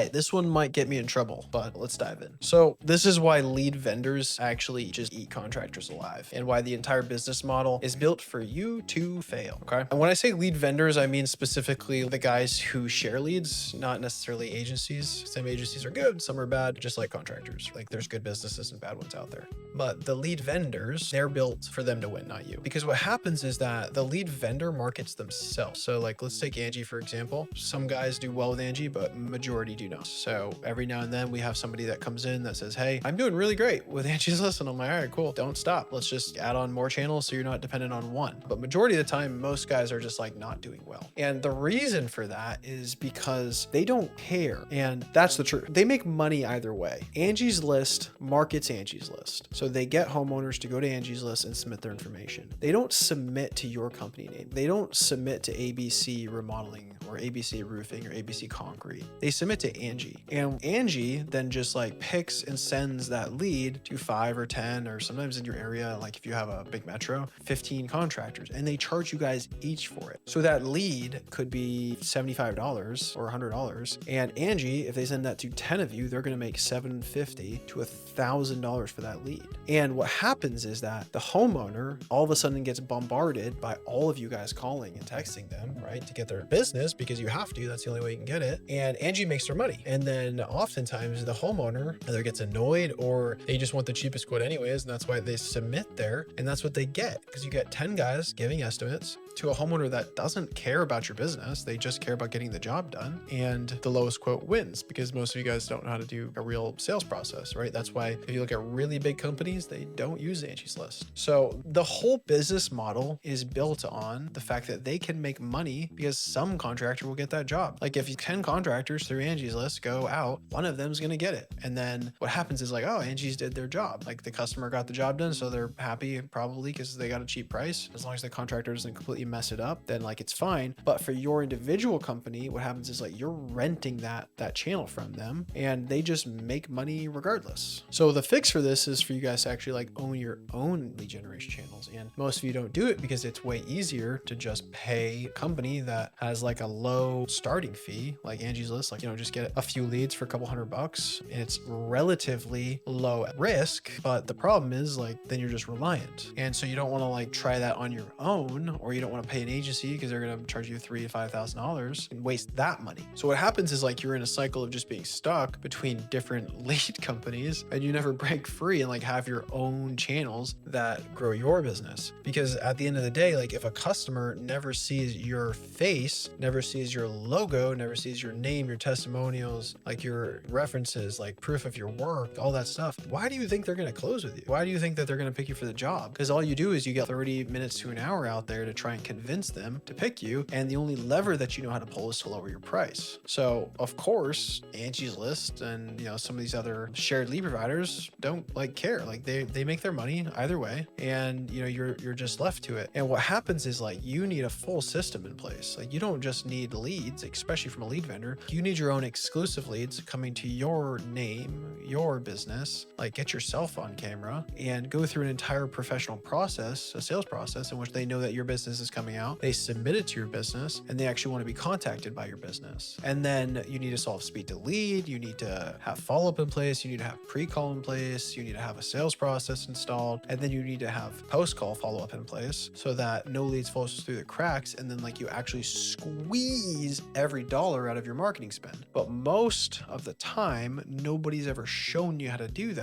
right, this one might get me in trouble, but let's dive in. So this is why lead vendors actually just eat contractors alive, and why the entire business model is built for you to fail, okay? And when I say lead vendors, I mean specifically the guys who share leads, not necessarily agencies. Some agencies are good, some are bad, just like contractors. Like there's good businesses and bad ones out there. But the lead vendors, they're built for them to win, not you. Because what happens is that the lead vendor markets themselves. So like, let's take Angi, for example. Some guys do well with Angi, but majority do not. So every now and then we have somebody that comes in that says, hey, I'm doing really great with Angi's List. And I'm like, all right, cool. Don't stop. Let's just add on more channels so you're not dependent on one. But majority of the time, most guys are just like not doing well. And the reason for that is because they don't care. And that's the truth. They make money either way. Angie's List markets Angie's List. So they get homeowners to go to Angie's List and submit their information. They don't submit to your company name. They don't submit to ABC Remodeling or ABC Roofing or ABC Concrete. They submit to Angi. And Angi then just like picks and sends that lead to 5 or 10, or sometimes in your area, like if you have a big metro, 15 contractors, and they charge you guys each for it. So that lead could be $75 or $100. And Angi, if they send that to 10 of you, they're going to make $750 to $1,000 for that lead. And what happens is that the homeowner all of a sudden gets bombarded by all of you guys calling and texting them, right, to get their business, because you have to. That's the only way you can get it. And Angi makes their money. And then oftentimes the homeowner either gets annoyed or they just want the cheapest quote anyways. And that's why they submit there. And that's what they get, because you get 10 guys giving estimates to a homeowner that doesn't care about your business. They just care about getting the job done, and the lowest quote wins, because most of you guys don't know how to do a real sales process, right? That's why if you look at really big companies, they don't use Angie's List. So the whole business model is built on the fact that they can make money because some contractor will get that job. Like if 10 contractors through Angie's List go out, one of them is going to get it. And then what happens is like, oh, Angie's did their job. Like the customer got the job done, so they're happy probably because they got a cheap price. As long as the contractor doesn't completely mess it up, then like it's fine. But for your individual company, what happens is like you're renting that channel from them, and they just make money regardless. So the fix for this is for you guys to actually like own your own lead generation channels. And most of you don't do it because it's way easier to just pay a company that has like a low starting fee, like Angie's List, like, you know, just get a few leads for a couple $100, and it's relatively low risk. But the problem is like, then you're just reliant. And so you don't want to like try that on your own, or you don't want to pay an agency because they're going to charge you $3,000 to $5,000 and waste that money. So what happens is like, you're in a cycle of just being stuck between different lead companies, and you never break free and like have your own channels that grow your business. Because at the end of the day, like if a customer never sees your face, never sees your logo, never sees your name, your testimonials, like your references, like proof of your work, all that stuff, why do you think they're going to close with you? Why do you think that they're going to pick you for the job? Because all you do is you get 30 minutes to an hour out there to try and convince them to pick you, and the only lever that you know how to pull is to lower your price. So of course, Angie's List and, you know, some of these other shared lead providers don't like care. Like they make their money either way, and you know, you're just left to it. And what happens is like, you need a full system in place. Like you don't just need leads, especially from a lead vendor. You need your own exclusive leads coming to your name, your business. Like get yourself on camera and go through an entire professional process, a sales process in which they know that your business is coming out. They submit it to your business, and they actually want to be contacted by your business. And then you need to solve speed to lead. You need to have follow-up in place. You need to have pre-call in place. You need to have a sales process installed. And then you need to have post-call follow-up in place so that no leads falls through the cracks. And then like you actually squeeze every dollar out of your marketing spend. But most of the time, nobody's ever shown you how to do that.